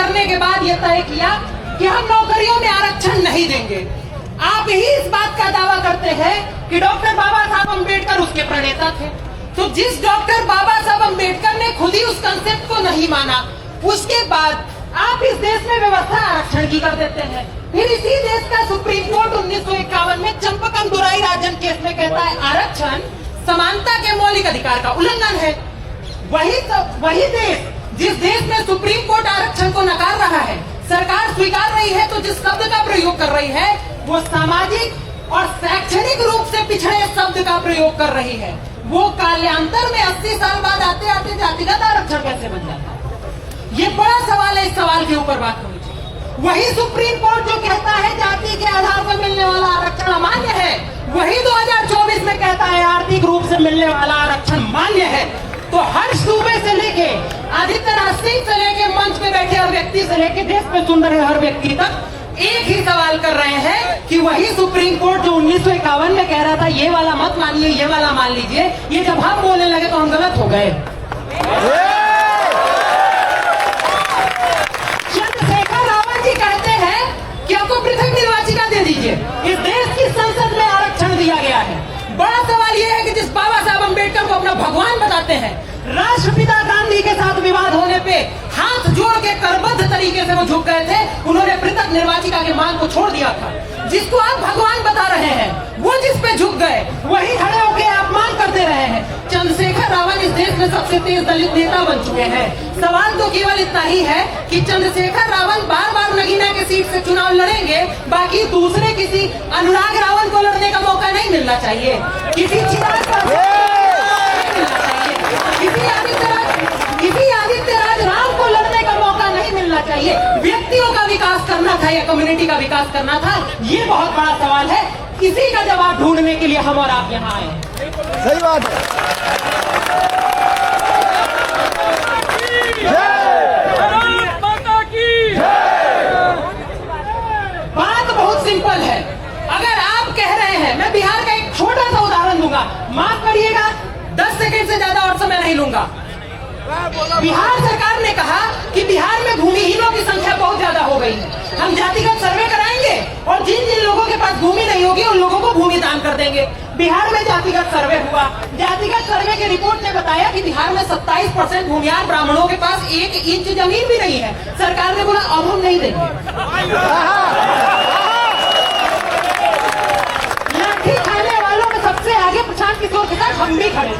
करने के बाद ये तय किया कि हम नौकरियों में आरक्षण नहीं देंगे। आप ही इस बात का दावा करते हैं कि डॉक्टर बाबा साहब अम्बेडकर उसके प्रणेता थे। तो जिस डॉक्टर बाबा साहब अम्बेडकर ने खुद ही उस कंसेप्ट को नहीं माना, उसके बाद आप इस देश में व्यवस्था आरक्षण की कर देते हैं। फिर इसी देश का सुप्रीम कोर्ट 1951 में चंपकम दुराई राजन केस में कहता है आरक्षण समानता के मौलिक अधिकार का उल्लंघन है। वही देश, जिस देश में सुप्रीम कोर्ट आरक्षण को नकार रहा है, सरकार स्वीकार रही है, तो जिस शब्द का प्रयोग कर रही है वो सामाजिक और शैक्षणिक रूप से पिछड़े शब्द का प्रयोग कर रही है। वो कालांतर में 80 साल बाद आते आते जातिगत आरक्षण कैसे बन जाता है? ये बड़ा सवाल है। इस सवाल के ऊपर बात होनी चाहिए। वही सुप्रीम कोर्ट जो कहता है जाति के आधार पर मिलने वाला आरक्षण अमान्य है, वही 2024 में कहता है आर्थिक रूप से मिलने वाला आरक्षण मान्य है। तो हर्ष दुबे से लेके आदित्यनाथ सिंह से लेके मंच पे बैठे हर व्यक्ति से लेके देश में सुन रहे हर व्यक्ति तक एक ही सवाल कर रहे हैं कि वही सुप्रीम कोर्ट जो 1951 में कह रहा था ये वाला मत मानिए, ये वाला मान लीजिए, ये जब हम बोलने लगे तो हम गलत हो गए। चंद्रशेखर रावत जी कहते हैं कि आपको पृथक निर्वाचिका दे दीजिए। इस देश की संसद में आरक्षण दिया गया है। बड़ा सवाल यह है कि जिस बाबा साहब अम्बेडकर को अपना भगवान बताते हैं, राष्ट्रपिता गांधी के साथ विवाद होने पे हाथ जोड़ के करबद्ध तरीके से वो झुक गए थे। उन्होंने पृथक निर्वाचिका के मांग को छोड़ दिया था। जिसको आप भगवान बता रहे हैं, वो जिस पे झुक गए वही खड़े होके आप मांग करते रहे हैं। चंद्रशेखर रावत इस देश में सबसे तेज दलित नेता बन चुके हैं। सवाल तो केवल इतना ही है कि चंद्रशेखर रावत बार बार नगीना की सीट से चुनाव लड़ेंगे, बाकी दूसरे किसी अनुराग रावत को लड़ने का मौका नहीं मिलना चाहिए, किसी किसी आदित्यराज राम को लड़ने का मौका नहीं मिलना चाहिए। व्यक्तियों का विकास करना था या कम्युनिटी का विकास करना था, ये बहुत बड़ा सवाल है। इसी का जवाब ढूंढने के लिए हम और आप यहाँ आए हैं। सही बात है। बात बहुत सिंपल है। अगर आप कह रहे हैं, मैं बिहार का एक छोटा सा उदाहरण दूंगा, माफ करिएगा 10 सेकंड से ज्यादा और समय नहीं लूंगा। बिहार सरकार ने कहा कि बिहार में भूमिहीनों की संख्या बहुत ज्यादा हो गई है, हम जातिगत सर्वे कराएंगे और जिन जिन लोगों के पास भूमि नहीं होगी उन लोगों को भूमि दान कर देंगे। बिहार में जातिगत सर्वे हुआ। जातिगत सर्वे की रिपोर्ट ने बताया कि बिहार में 27% भूमिहार ब्राह्मणों के पास 1 इंच जमीन भी नहीं है। सरकार ने बोला अब हम नहीं देंगे। लाठी खाने वालों में सबसे आगे प्रशांत किशोर के साथ हम भी खड़े।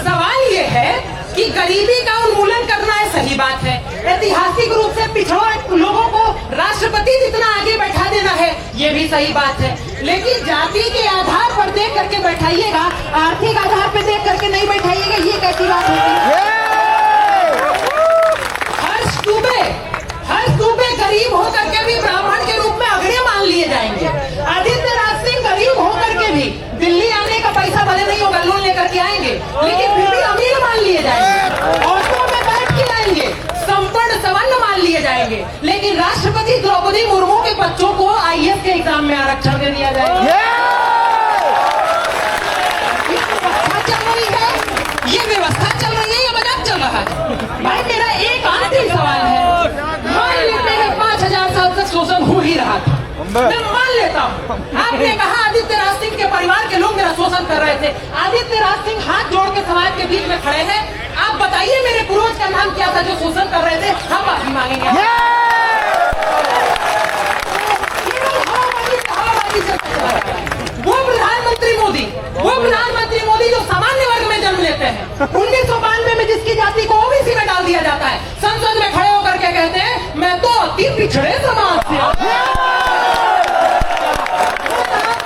सवाल ये है कि गरीबी का उन्मूलन करना है, सही बात है। ऐतिहासिक रूप से पिछड़ों लोगों को राष्ट्रपति जितना आगे बैठा देना है, ये भी सही बात है। लेकिन जाति के आधार पर देख करके बैठाइएगा, आर्थिक आधार पर देख करके नहीं बैठाइएगा, ये कैसी बात होती है? हर्ष दुबे गरीब होकर के भी ब्राह्मण के रूप में अग्रणी मान लिए जाएंगे। आदित्यनाथ सिंह गरीब होकर के भी दिल्ली आने का पैसा भले नहीं होगा, लोन लेकर के आएंगे, लेकिन फिर भी अमीर मान लिए जाएंगे। ऑटो में बैठ के आएंगे, संपन्न सवर्ण मान लिए जाएंगे। लेकिन राष्ट्रपति द्रौपदी मुर्मू के बच्चों को IAS के एग्जाम में आरक्षण दे दिया जाएगा। ये व्यवस्था चल रही है या मजाक चल रहा है? भाई मेरा एक आखिरी सवाल है, मान लेते हैं 5000 साल तक शोषण हो ही रहा था, मैं मान लेता हूँ। आपने कहा आदित्यनाथ सिंह के परिवार के लोग मेरा शोषण कर रहे थे। आदित्यनाथ सिंह हाथ जोड़ के समाज के बीच में खड़े हैं। आप बताइए मेरे पूर्वज का नाम क्या था जो शोषण कर रहे थे? हम माफी मांगेंगे। वो प्रधानमंत्री मोदी जो सामान्य वर्ग में जन्म लेते हैं, 1992 में जिसकी जाति को OBC में डाल दिया जाता है, संसद में खड़े होकर के कहते हैं मैं तो अति पिछड़े समाज से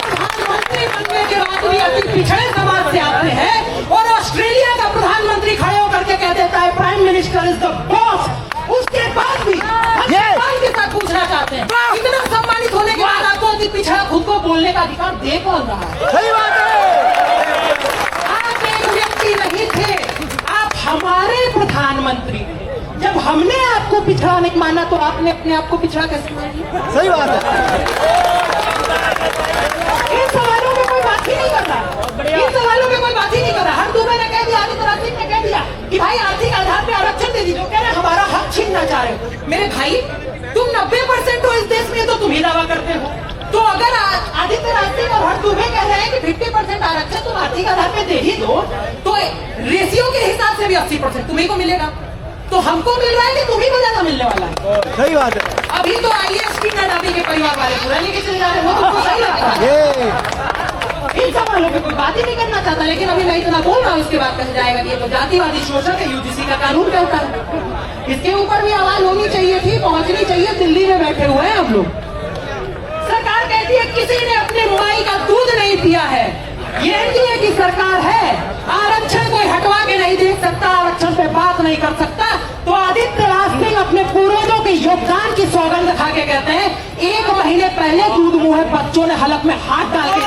प्रधानमंत्री बनने के बाद भी अति पिछड़े समाज से आते हैं। और ऑस्ट्रेलिया का प्रधानमंत्री खड़े होकर के कह देता है prime minister is the boss. उसके बाद भी हम के साथ पूछना चाहते हैं, इतना सम्मानित होने के बाद आपको अति पिछड़ा खुद को बोलने का अधिकार दे कौन रहा है? सही बात है। आप एक व्यक्ति नहीं थे, आप हमारे प्रधानमंत्री थे। जब हमने आपको पिछड़ा नहीं माना तो आपने अपने आप को पिछड़ा कैसे मान लिया? सही बात है। इन सवालों में कोई बात ही नहीं कर रहा। इन सवालों में कोई बात ही नहीं कर रहा। हर दुबे ने कह दिया, आदित्यनाथ सिंह ने कह दिया कि भाई आर्थिक आधार पे आरक्षण दे दीजिए। कह रहे हमारा हक छीनना चाह रहे हो। मेरे भाई दे ही दो तो रेशियो के हिसाब से भी 80% तुम्ही को मिलेगा। तो हमको मिल रहा है कि तुम्ही को ज्यादा मिलने वाला है। सही बात है। अभी तो IAS की नडाबी के परिवार वाले पूरा लेके चले जा रहे हैं, वो तुमको सही लगता है। ये इन सवालों पे कोई बात ही नहीं करना चाहता, लेकिन अभी मैं इतना बोल रहा हूँ, इसके बाद कहा जाएगा कि ये तो जातिवादी शोषण है, UGC का कानून कहता है। इसके ऊपर भी आवाज होनी चाहिए थी, पहुंचनी चाहिए। दिल्ली में बैठे हुए हैं हम लोग। सरकार कहती है किसी ने अपने माई का दूध नहीं पिया है। ये एनडीए की सरकार है। आरक्षण कोई हटवा के नहीं दे सकता, आरक्षण पे बात नहीं कर सकता। तो आदित्य राज सिंह अपने पूर्वजों के योगदान की सौगंध खा के कहते हैं 1 महीने पहले दूध मुंह बच्चों ने हलक में हाथ डाल के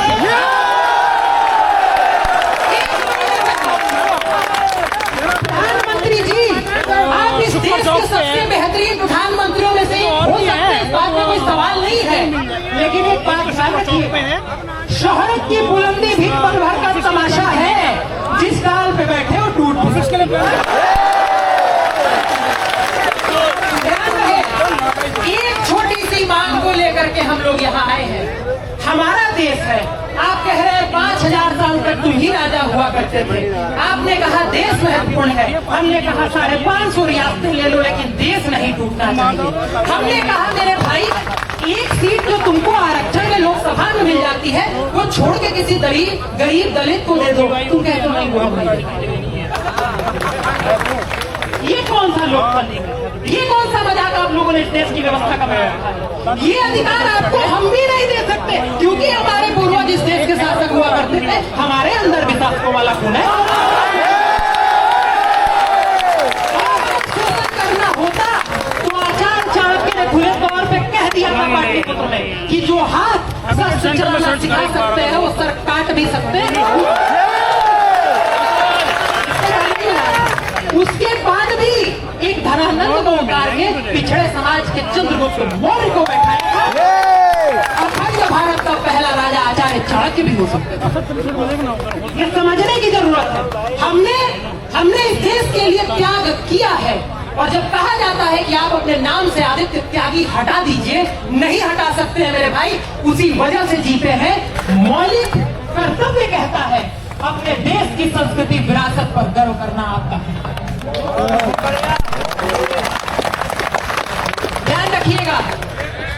प्रधानमंत्री जी, आप इस देश के सबसे बेहतरीन प्रधानमंत्रियों में से हो सकते हैं, इस बात में कोई सवाल नहीं है। लेकिन एक बात ध्यान रखिए, शोहरत की बुलंदी भी पल भर का तमाशा है। जिस डाल पे बैठे हो टूट एक छोटी सी मांग को लेकर के हम लोग यहाँ आए हैं। हमारा देश है, आप कह रहे हैं 5000 साल तक तुम ही राजा हुआ करते थे। आपने कहा देश महत्वपूर्ण है, हमने कहा 550 रियासतें ले लो, लेकिन देश नहीं टूटना चाहिए। हमने कहा मेरे भाई, एक सीट जो तुमको आरक्षण में लोकसभा में मिल जाती है, वो छोड़ के किसी गरीब दलित को दे दो। तुम कहते हो नहीं, वो हम नहीं। ये कौन सा लोकतंत्र, ये कौन सा मजाक आप लोगों ने इस देश की व्यवस्था का बनाया? ये अधिकार आपको हम भी नहीं दे सकते, क्योंकि हमारे पूर्वज इस देश के शासक हुआ करते थे। हमारे अंदर भी शासकों वाला खून है। करना होता तो आचार्य चाणक्य ने खुले तौर पे कह दिया था पाटलिपुत्र में कि जो हाथ शस्त्र चलाना सिखा सकते हैं वो सर काट भी सकते हैं। उसके बाद भी एक धनानंद को उतार के पिछड़े समाज के चंद्रगुप्त मौर्य को बैठाया था। अखंड भारत का पहला राजा आचार्य चाणक्य भी हो सकते थे। ये समझने की जरूरत है। हमने इस देश के लिए त्याग किया है। और जब कहा जाता है कि आप अपने नाम से आदित्य त्यागी हटा दीजिए, नहीं हटा सकते हैं मेरे भाई। उसी वजह से जीते हैं। मौलिक कर्तव्य कहता है अपने देश की संस्कृति विरासत पर गर्व करना आपका है। ध्यान रखिएगा,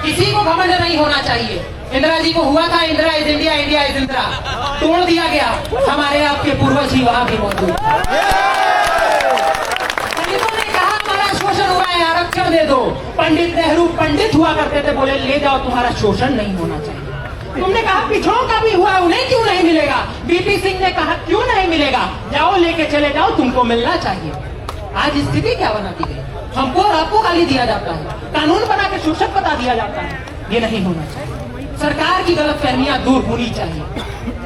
किसी को घमंड नहीं होना चाहिए। इंदिरा जी को हुआ था, Indira is India, India is Indira, तोड़ दिया गया। हमारे आपके पूर्वज ही वहां भी मौजूद। दलितों ने कहा हमारा शोषण हुआ है, आरक्षण दे दो। पंडित नेहरू पंडित हुआ करते थे, बोले ले जाओ, तुम्हारा शोषण नहीं होना चाहिए। तुमने कहा पिछड़ों का भी हुआ, उन्हें क्यों नहीं मिलेगा? बीपी सिंह ने कहा क्यों नहीं मिलेगा, जाओ लेके चले जाओ, तुमको मिलना चाहिए। आज स्थिति क्या बना दी गई? हमको और आपको गाली दिया जाता है, कानून बना के शोषक बता दिया जाता है। ये नहीं होना चाहिए। सरकार की गलतफहमियां दूर होनी चाहिए।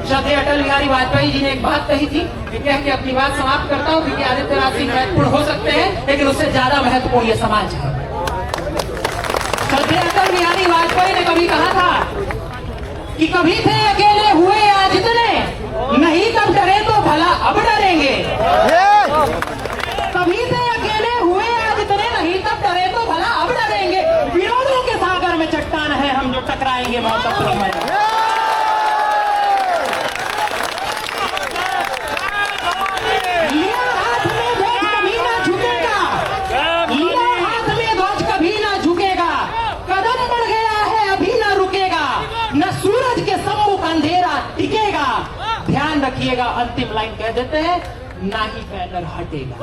श्रद्धेय अटल बिहारी वाजपेयी जी ने एक बात कही थी, कह के अपनी बात समाप्त करता हूँ, क्योंकि आदित्य राज सिंह महत्वपूर्ण हो सकते हैं, लेकिन उससे ज्यादा महत्वपूर्ण ये समाज है। श्रद्धेय अटल बिहारी वाजपेयी ने कभी कहा था कि कभी थे अकेले हुए आज इतने, नहीं तब डरे तो भला अब डरेंगे। कभी थे अकेले हुए आज इतने, नहीं तब डरे तो भला अब डरेंगे। विरोधों के सागर में चट्टान है हम, जो टकराएंगे मौत अपनी मजा। लिया हाथ में ध्वज कभी ना झुकेगा, लिया हाथ में ध्वज कभी ना झुकेगा। कदम बढ़ गया है अभी ना रुकेगा, न सूरज के सम्मुख अंधेरा टिकेगा। ध्यान रखिएगा, अंतिम लाइन कह देते हैं, ना ही बैनर हटेगा।